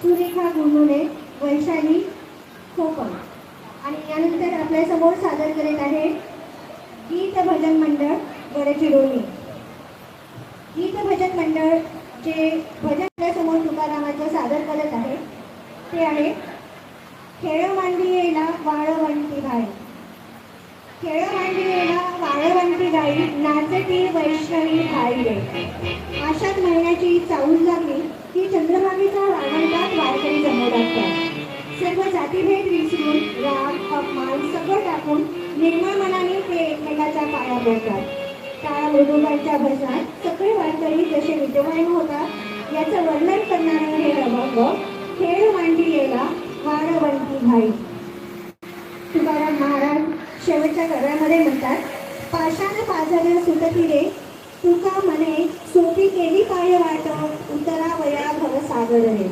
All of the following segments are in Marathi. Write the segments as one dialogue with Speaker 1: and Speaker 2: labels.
Speaker 1: सुरेखा गुणुले, वैशाली खोपम. आणि यानंतर आपल्यासमोर सादर करीत आहे गीत भजन मंडळ गडचिरोली. गीत भजन मंडळ जे भजन आपल्यासमोर तुकारामाचं सादर करत आहे ते आहे खेळ मांडियेला वाळवंटी गाई. खेळ मांडियेला वाळवंटी गाई, नाचती वैष्णवी गाई रे. आषाढ महिन्याची चाहूल लागली की चंद्रभागेच्या वाळवंटात वारकरी जमू लागतात. सर्व जातीभेद विसरून राग अपमान सगळं टाकून निर्मळ मनाने ते एकमेकाच्या पाया पडतात. टाळा मृदुंगाच्या भजनात सगळे वारकरी जसे विद्यमान होतात याचं वर्णन करणारे हे अभंग खेळ मांडियेला वाळवंटी गाई. तुकाराम महाराज शेवटच्या गळ्यामध्ये म्हणतात, पाषाण पाझर सुटती रे, तुका म्हणे सोपी केली पाय वाट, उतरावया भवसागर रे.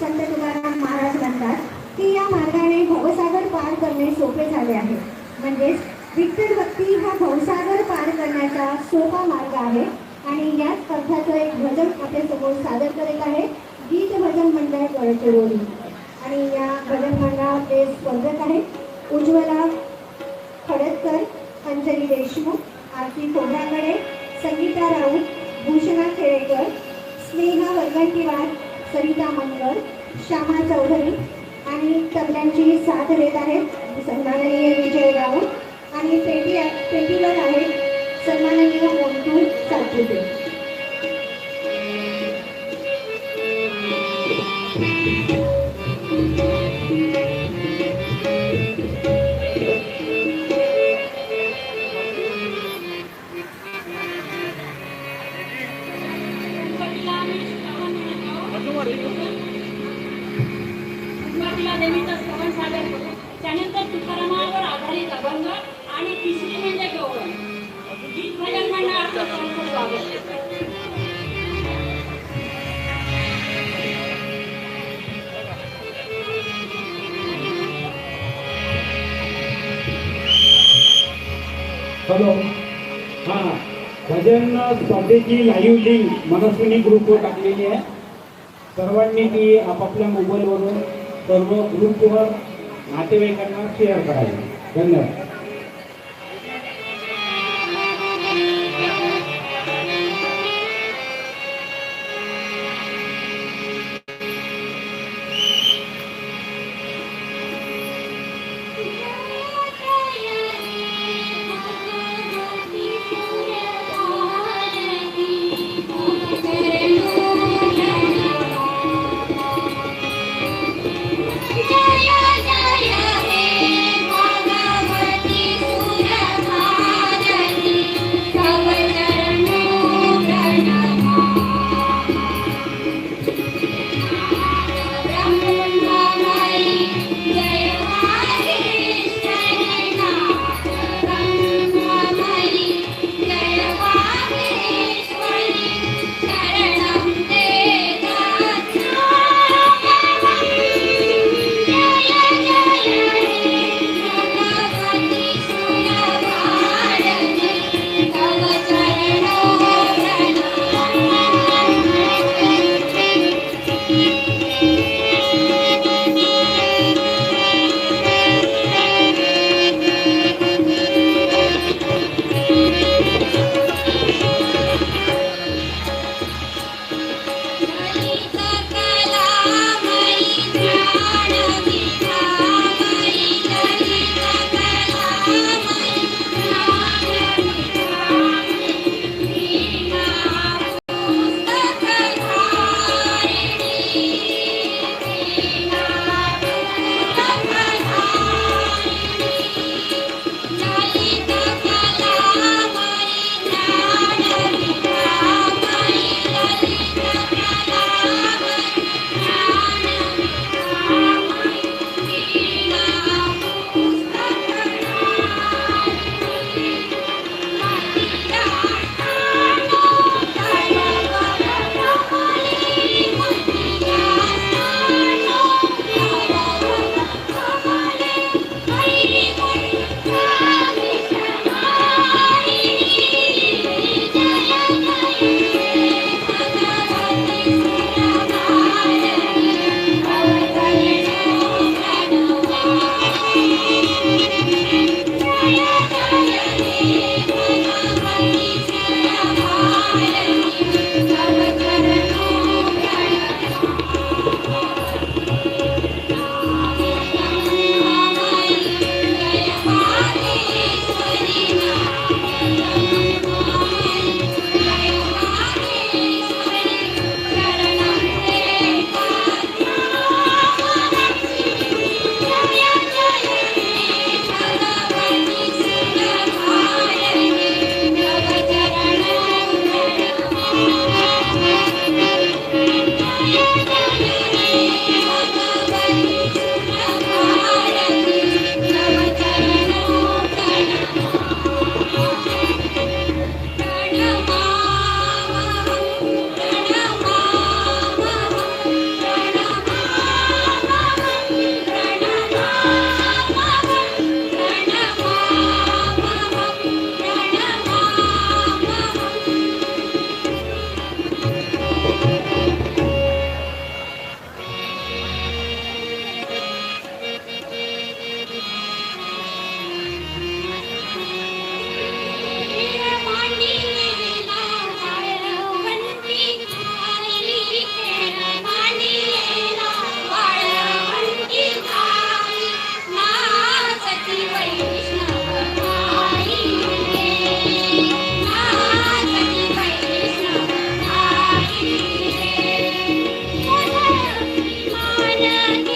Speaker 1: संत तुकाराम महाराज म्हणतात की या मार्गाने भवसागर पार करणे सोपे झाले आहे. म्हणजेच विठ्ठल भक्ती हा भवसागर पार करण्याचा सोपा मार्ग आहे. आणि याच अर्थाचं एक भजन आपल्यासमोर सादर करीत आहे गीत भजन मंडळ गडचिरोली. आणि या भजन मंडळाचे स्पर्धक आहेत उज्ज्वला खडतकर, अंजली देशमुख, आरती खोब्रागडे, संगीता राऊत, भूषणा खेडेकर, स्नेहा वरगंटीवार, सरिता मनकर, श्यामा चौधरी. आणि तबल्यांची साथ देत आहेत सन्माननीय विजय राऊत आणि पेटीवर आहेत सन्माननीय मोंटू सातपुते.
Speaker 2: देवीचा श्रवण सादर करू. त्यानंतर तुकारामावर आधारित अभंग आणि तिसरी म्हणजे गवळण. गीत भजन मंडळाचं संपूर्ण स्वागत.
Speaker 3: हॅलो, हां, भजन स्पर्धेची लाईव्ह लिंक मनस्विनी ग्रुपवर टाकलेली आहे. सर्वांनी ती आपापल्या मोबाईलवरून सर्व ग्रुपवर नातेवाईकांना शेअर करायला. धन्यवाद.
Speaker 4: जय जय हे भगवती Thank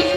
Speaker 4: you.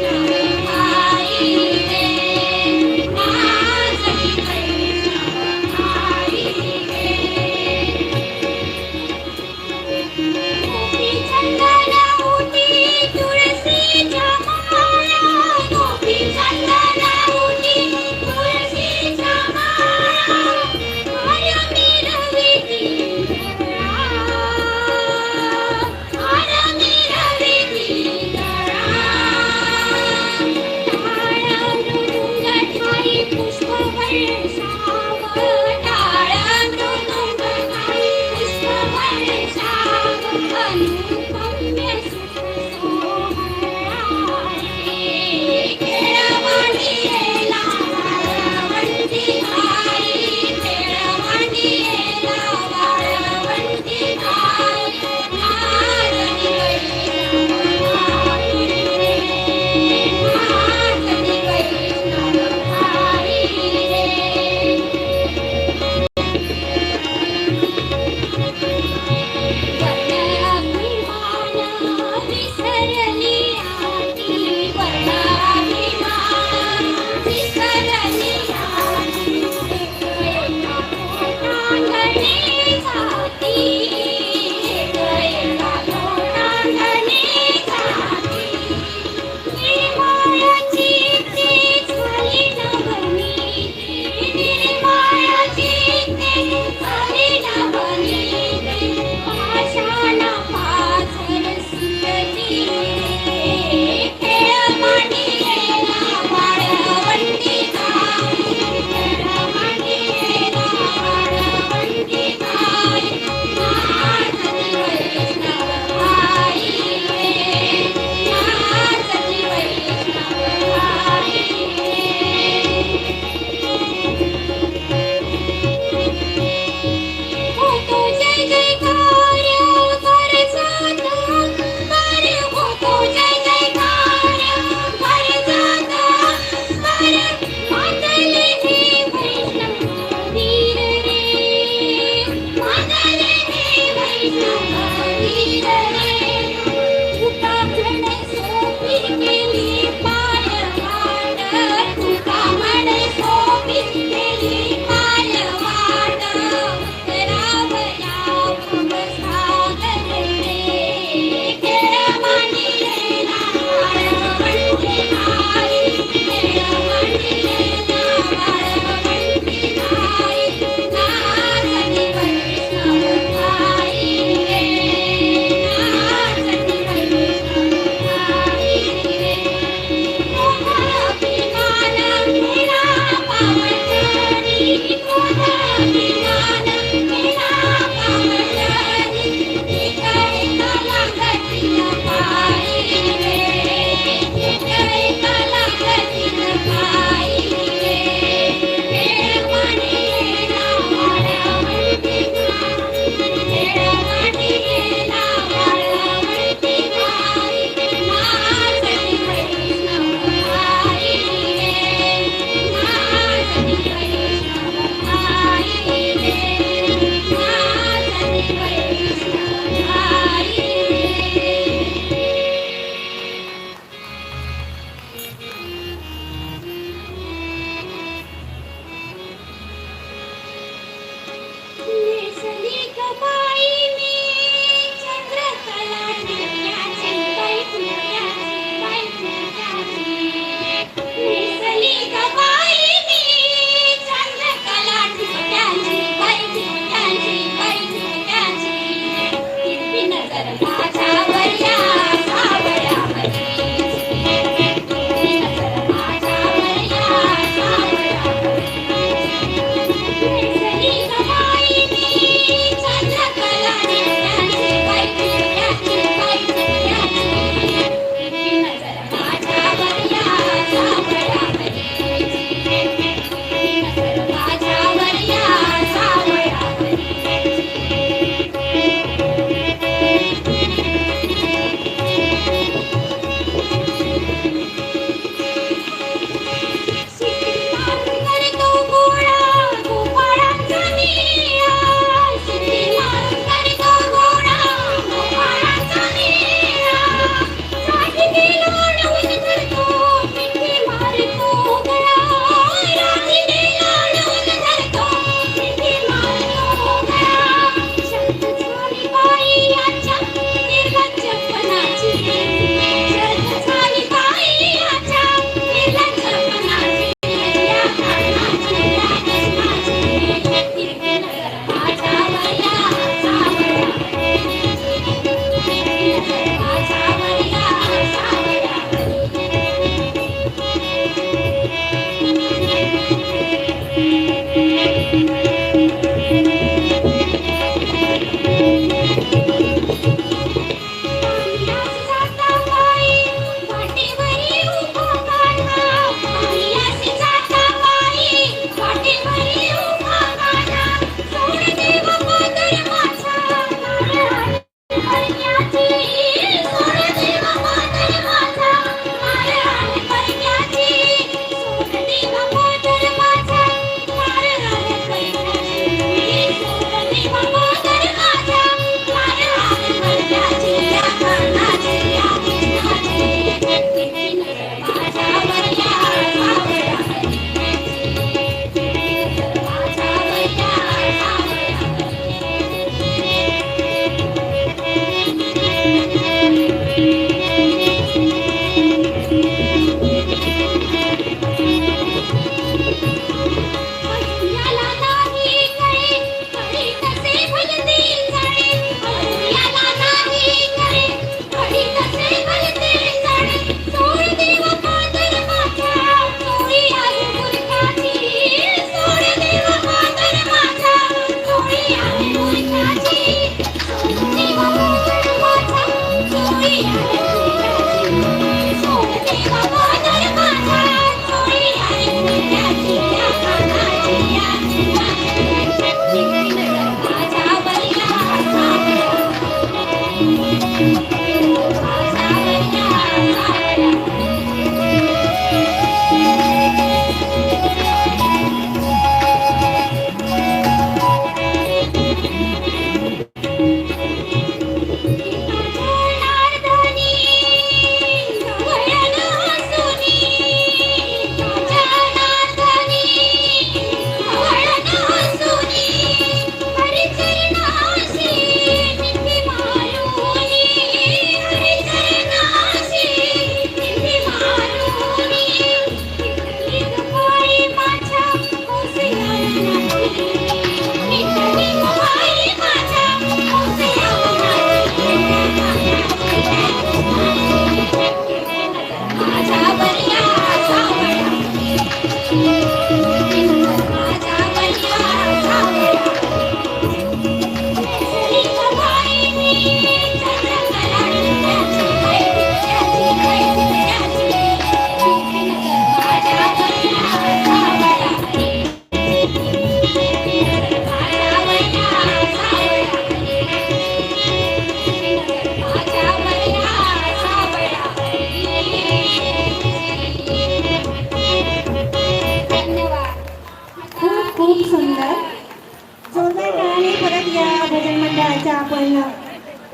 Speaker 1: आपण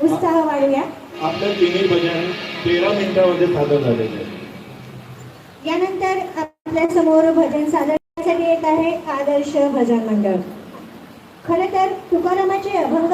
Speaker 1: उत्साह वाढूया.
Speaker 4: आपलं तिन्ही भजन 13 मिनिटांमध्ये सादर झालेलं आहे.
Speaker 1: यानंतर आपल्या समोर भजन सादर करण्यासाठी येत आहे आदर्श भजन मंडळ. खरं तर तुकारामाचे अभंग